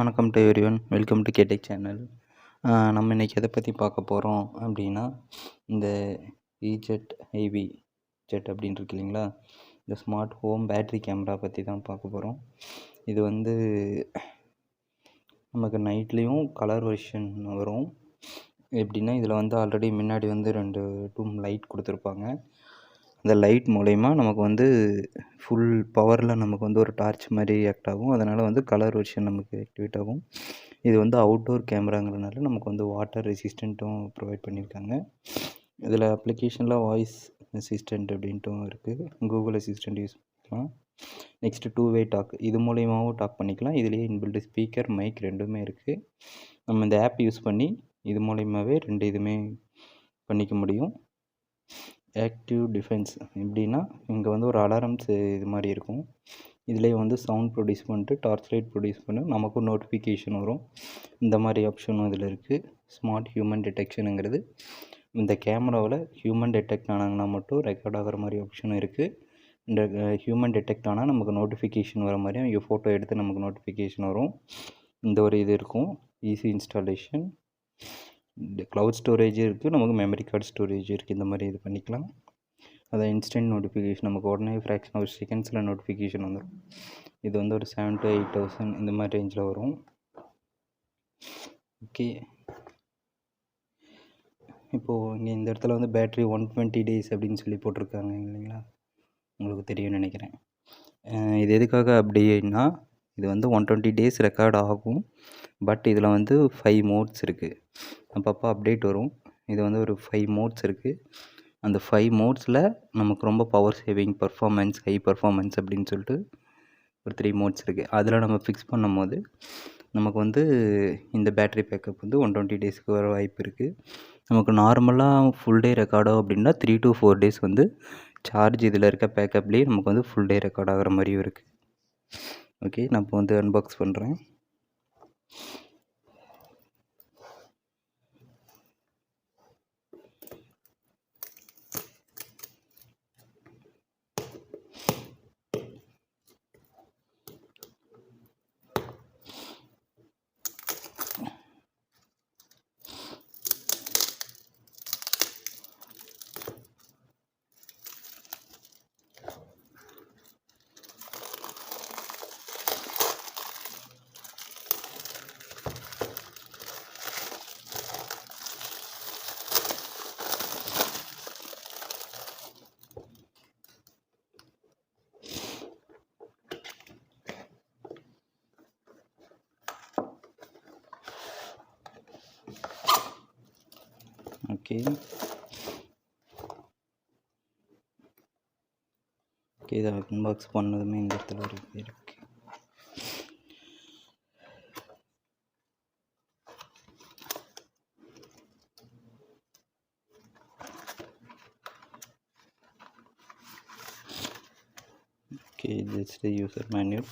வணக்கம் to everyone, welcome to கேடெக் channel. நம்ம இன்றைக்கி எதை பற்றி பார்க்க போகிறோம் அப்படின்னா, இந்த EZVIZ அப்படின்னு இருக்கு இல்லைங்களா, இந்த ஸ்மார்ட் ஹோம் பேட்ரி கேமரா பற்றி தான் பார்க்க போகிறோம். இது வந்து நமக்கு நைட்லேயும் கலர் வெர்ஷன் வரும். எப்படின்னா, இதில் வந்து ஆல்ரெடி முன்னாடி வந்து 2 டூம் லைட் கொடுத்துருப்பாங்க. அந்த லைட் மூலயமா நமக்கு வந்து ஃபுல் பவரில் நமக்கு வந்து ஒரு டார்ச் மாதிரி ஆக்ட் ஆகும். அதனால் வந்து கலர் வெர்ஷன் நமக்கு ஆக்டிவேட் ஆகும். இது வந்து அவுட்டோர் கேமராங்கிறதுனால நமக்கு வந்து வாட்டர் ரெசிஸ்டண்ட்டும் ப்ரொவைட் பண்ணியிருக்காங்க. இதில் அப்ளிகேஷனில் வாய்ஸ் அசிஸ்டண்ட் அப்படின்ட்டும் இருக்குது. கூகுள் அசிஸ்டண்ட் யூஸ் பண்ணிக்கலாம். நெக்ஸ்ட்டு 2-வே டாக், இது மூலயமாவும் டாக் பண்ணிக்கலாம். இதுலேயே இன்பில்டு ஸ்பீக்கர், மைக் ரெண்டுமே இருக்குது. நம்ம இந்த ஆப் யூஸ் பண்ணி இது மூலயமாவே 2 இதுவுமே பண்ணிக்க முடியும். ஆக்டிவ் டிஃபென்ஸ் எப்படின்னா, இங்கே வந்து ஒரு அலாரம்ஸ் இது மாதிரி இருக்கும். இதுலேயே வந்து சவுண்ட் ப்ரொடியூஸ் பண்ணிட்டு டார்ச் லைட் ப்ரொடியூஸ் பண்ணி நமக்கும் நோட்டிஃபிகேஷன் வரும். இந்த மாதிரி ஆப்ஷனும் இதில் இருக்குது. ஸ்மார்ட் ஹியூமன் டிடெக்ஷனுங்கிறது இந்த கேமராவில் ஹியூமன் டிடெக்ட் ஆனாங்கன்னா மட்டும் ரெக்கார்ட் ஆகிற மாதிரி ஆப்ஷனும் இருக்குது. இந்த ஹியூமன் டிடெக்ட் ஆனால் நமக்கு நோட்டிஃபிகேஷன் வர மாதிரியும் இங்கே ஃபோட்டோ எடுத்து நமக்கு நோட்டிஃபிகேஷன் வரும். இந்த ஒரு இது இருக்கும். Easy installation. க்ளவுட் ஸ்டோரேஜ் இருக்குது, நமக்கு மெமரி கார்டு ஸ்டோரேஜ் இருக்குது. இந்த மாதிரி இது பண்ணிக்கலாம். அதை இன்ஸ்டன்ட் நோட்டிஃபிகேஷன் நமக்கு உடனே ஃப்ராக்ஷன் ஆஃப் செகண்ட்ஸில் நோட்டிஃபிகேஷன் வந்துடும். இது வந்து ஒரு 7,000 to 8,000 இந்த மாதிரி ரேஞ்சில் வரும். ஓகே, இப்போது இங்கே இந்த இடத்துல வந்து பேட்ரி 120 days அப்படின்னு சொல்லி போட்டிருக்காங்க இல்லைங்களா, உங்களுக்கு தெரியும்னு நினைக்கிறேன். இது எதுக்காக அப்படின்னா, இது வந்து 120 days ரெக்கார்ட் ஆகும். பட் இதில் வந்து 5 மோட்ஸ் இருக்குது. அப்பப்போ அப்டேட் வரும். இது வந்து ஒரு 5 மோட்ஸ் இருக்குது. அந்த 5 மோட்ஸில் நமக்கு ரொம்ப power saving, performance, high performance அப்படின்னு சொல்லிட்டு ஒரு 3 மோட்ஸ் இருக்குது. அதில் நம்ம ஃபிக்ஸ் பண்ணும் போது நமக்கு வந்து இந்த பேட்ரி பேக்கப் வந்து 120 daysக்கு வர வாய்ப்பு இருக்குது. நமக்கு நார்மலாக ஃபுல் டே ரெக்கார்டோ அப்படின்னா 3 to 4 days வந்து சார்ஜ் இதில் இருக்க பேக்கப்லேயே நமக்கு வந்து ஃபுல் டே ரெக்கார்ட் ஆகிற மாதிரியும் இருக்குது. ஓகே, நான் இப்போ வந்து அன்பாக்ஸ் பண்ணுறேன். ஓகே, இதை அன்பாக்ஸ் பண்ணதுமே இந்த இடத்துல ஒரு இது இருக்குது. Okay, this is the user manual.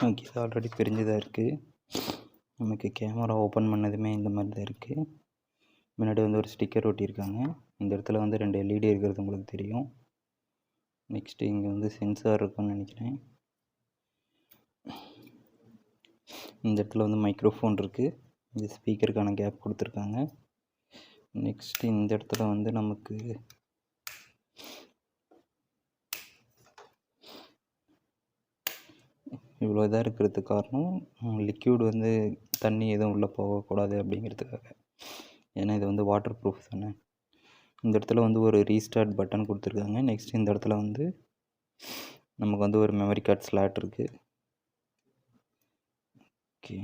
Okay, இது ஆல்ரெடி பிரிஞ்சுதான் இருக்குது. நமக்கு கேமரா ஓப்பன் பண்ணதுமே இந்த மாதிரி தான் இருக்குது. முன்னாடி வந்து ஒரு ஸ்டிக்கர் ஒட்டியிருக்காங்க. இந்த இடத்துல வந்து 2 LED இருக்கிறது உங்களுக்கு தெரியும். நெக்ஸ்ட்டு இங்கே வந்து சென்சார் இருக்குன்னு நினைக்கிறேன். இந்த இடத்துல வந்து மைக்ரோஃபோன் இருக்குது. இந்த ஸ்பீக்கருக்கான கேப் கொடுத்துருக்காங்க. நெக்ஸ்ட்டு இந்த இடத்துல வந்து நமக்கு இவ்வளோ இதாக இருக்கிறதுக்கு காரணம் லிக்யூட் வந்து தண்ணி எதுவும் உள்ளே போகக்கூடாது அப்படிங்கிறதுக்காக. ஏன்னா இது வந்து வாட்டர் ப்ரூஃப் தானே. இந்த இடத்துல வந்து ஒரு ரீஸ்டார்ட் பட்டன் கொடுத்துருக்காங்க. நெக்ஸ்ட் இந்த இடத்துல வந்து நமக்கு வந்து ஒரு மெமரி கார்டு ஸ்லாட் இருக்குது. ஓகே,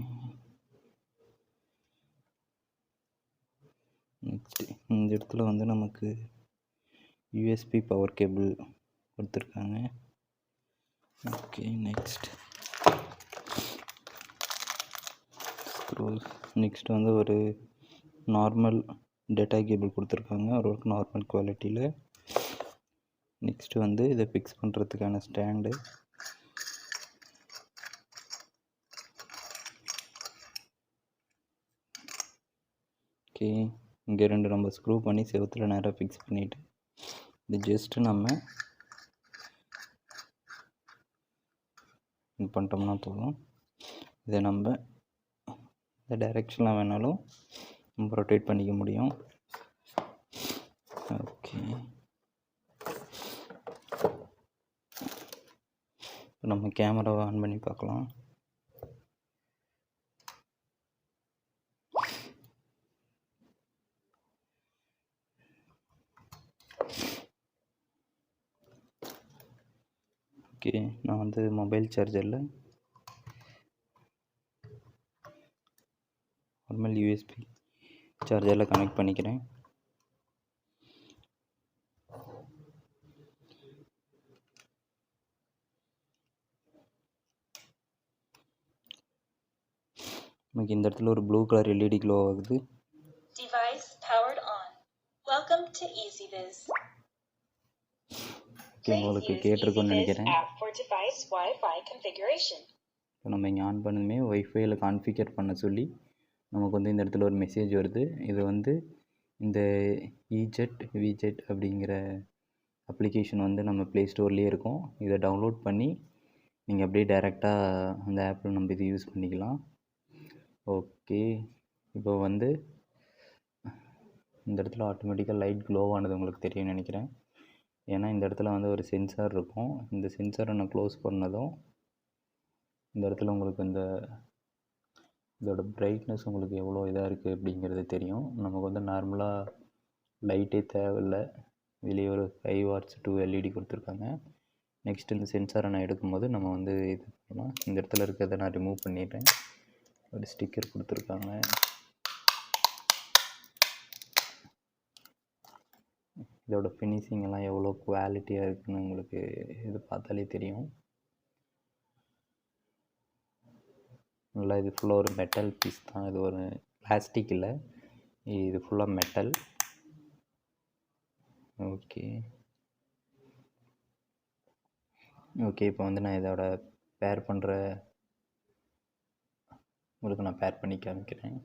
நெக்ஸ்ட் இந்த இடத்துல வந்து நமக்கு USB பவர் கேபிள் கொடுத்துருக்காங்க. ஓகே, நெக்ஸ்ட் வந்து ஒரு நார்மல் டேட்டா கேபிள் கொடுத்துருக்காங்க, ஒரு நார்மல் குவாலிட்டியில். நெக்ஸ்ட்டு வந்து இதை ஃபிக்ஸ் பண்ணுறதுக்கான ஸ்டாண்டு. ஓகே, இங்கே 2 நம்ம ஸ்க்ரூ பண்ணி செவுத்தில் நேராக ஃபிக்ஸ் பண்ணிவிட்டு இது ஜஸ்ட்டு நம்ம இது பண்ணிட்டோம்னா போதும். இதை நம்ம இந்த டைரெக்ஷனில் வேணாலும் நம்ம ரொட்டேட் பண்ணிக்க முடியும். ஓகே, நம்ம கேமராவை ஆன் பண்ணி பார்க்கலாம். ஓகே, நான் வந்து மொபைல் சார்ஜரில் நார்மல் யூஎஸ்பி சார்ஜரில் கனெக்ட் பண்ணிக்கிறேன். நமக்கு இந்த இடத்துல ஒரு ப்ளூ கலர் எல்இடி க்ளோ ஆகுது. Device powered on. Welcome to EZVIZ. Okay, உங்களுக்கு கேட்டிருக்குன்னு நினைக்கிறேன். இப்போ நம்ம இங்கே ஆன் பண்ணதுமே ஒய்ஃபையில் கான்ஃபிகர் பண்ண சொல்லி நமக்கு வந்து இந்த இடத்துல ஒரு மெசேஜ் வருது. இது வந்து இந்த EZVIZ அப்படிங்கிற அப்ளிகேஷன் வந்து நம்ம ப்ளே ஸ்டோர்லேயே இருக்கும். இதை டவுன்லோட் பண்ணி நீங்கள் அப்படியே டைரெக்டாக அந்த ஆப்பில் நம்ம இது யூஸ் பண்ணிக்கலாம். ஓகே, இப்போ வந்து இந்த இடத்துல ஆட்டோமேட்டிக்காக லைட் க்ளோ ஆனது உங்களுக்கு தெரியும்னு நினைக்கிறேன். ஏன்னா இந்த இடத்துல வந்து ஒரு சென்சார் இருக்கும். இந்த சென்சாரை நான் க்ளோஸ் பண்ணதும் இந்த இடத்துல உங்களுக்கு இதோட பிரைட்னஸ் உங்களுக்கு எவ்வளோ இதாக இருக்குது அப்படிங்கிறது தெரியும். நமக்கு வந்து நார்மலாக லைட்டே தேவையில்லை. வெளியே ஒரு 5 வாட்ஸ் 2 எல்இடி கொடுத்துருக்காங்க. நெக்ஸ்ட் இந்த சென்சாரை நான் எடுக்கும்போது நம்ம வந்து இது பண்ணலாம். இந்த இடத்துல இருக்கிறத நான் ரிமூவ் பண்ணிடுறேன். ஒரு ஸ்டிக்கர் கொடுத்துருக்காங்க. இதோட ஃபினிஷிங் எல்லாம் எவ்வளோ குவாலிட்டியாக இருக்குதுன்னு உங்களுக்கு இது பார்த்தாலே தெரியும். நல்லா இது ஃபுல்லாக ஒரு மெட்டல் பீஸ் தான். இது ஒரு பிளாஸ்டிக் இல்லை, இது ஃபுல்லாக மெட்டல். ஓகே ஓகே, இப்போ வந்து நான் இதோட பேர் பண்ணுற உங்களுக்கு நான் பேர் பண்ணி காமிக்கிறேன்.